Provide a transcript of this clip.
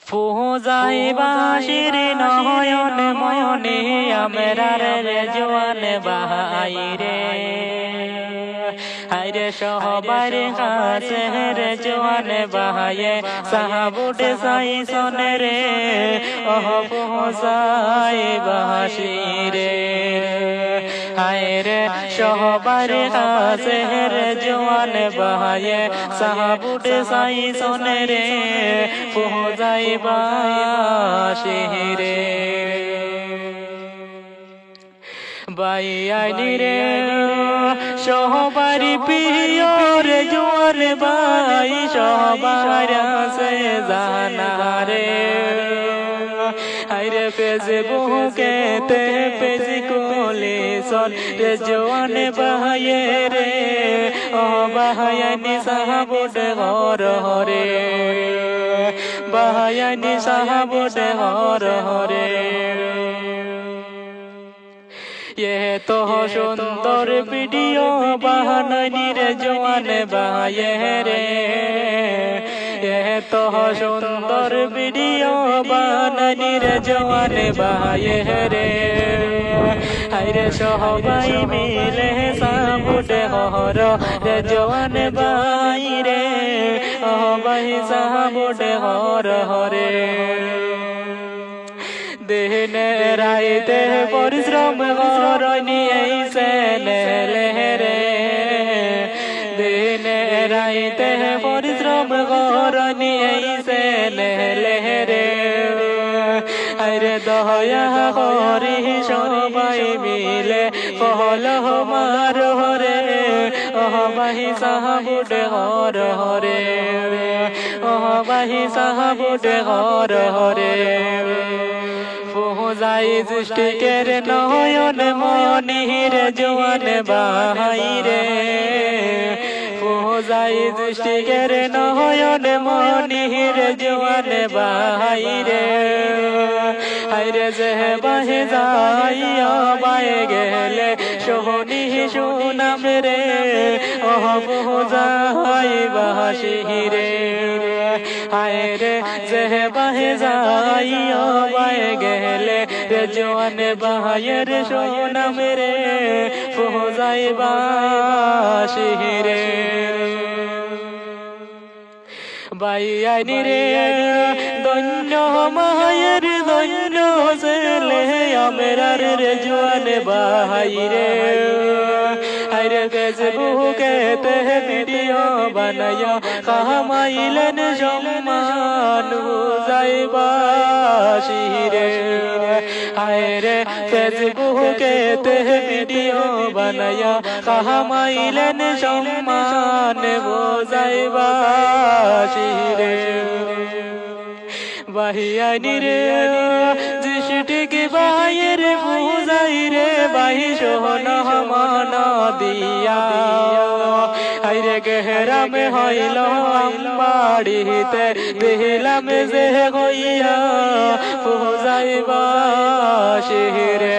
ফুজাই বাসির নয়ন মনে আমরার জোয়ান বাহাইরে হাইরে সহবার কাছে রে জোয়ান বাহায়ে সাহাবুট সাই সনে রে ওহ ফুজাই বাসিরে হায়রে সহবার কাছে রে জোয়ান বাহায়ে সাহাবুট সাই সনে রে ফুজাই বাসিরে বাইয়ানি রে সহবারি প্রিয় রে জোয়ান বাই সহবার আছে জানা রে হায়রে ফেসবুকে তে পেজ কোলে সন রে জোয়ান বাহায়ে রে ও বাহায়ানি সাহাবুট ঘর হরে বাহায়ানি সাহাবুট ঘর হরে তো সুন্দর ভিডিও বাহানি রে জোয়ান বাহায়ে রে তো সুন্দর ভিডিও বাহানি রে জোয়ান বাহায়ে রে হায়রে সবাই মিলে সাহাবুট ঘর রে জোয়ান বাই রে ও বাই সাহাবুট ঘর হরে দিনে রাইতে পরিশ্রম করনি এইসে রে দিনে রাইতে পরিশ্রম করনি এইসে রে আরে দয়া করি সবাই মিলে কহল মার হরে ওহ বাহি সাহাবুট ঘর হরে ওহ বাহি সাহাবুট ঘর হরে ফুজাই সৃষ্টিকের নয়ন মনির জোয়ান বাহাইরে ফুজাই সৃষ্টিকের নয়ন মনির জোয়ান বাহাইরে হায়রে যে বাহে যাই বায়ে গেলে সোহনি সুনাম রে ওহ ফুজাই বাসিরে হায়রে যে বাহে যাই বায়ে গেলে রে জোয়ান বাহায়ের সোনাম রে ফুজাই বাসিরে বাইয়ানি রে ধন্য মায়ের ধন্য ছেলে আমরার রে জোয়ান বাহাইরে হায়রে ফেসবুকে তে ভিডিও বানায়া কামাইলেন সম্মান ফুজাই বাসিরে হায়রে ফেসবুকে তে ভিডিও বানায়া কামাইলেন সম্মান ফুজাই বাসিরে বাহিয়ানি রে দৃষ্টিকে বাইয়ের ফুজাই রে বাহি সোহন মান দিয়া হায়রে গেহরাম হইল বাড়িতে দেহিলাম যে হইয়া ফুজাই বাসিরে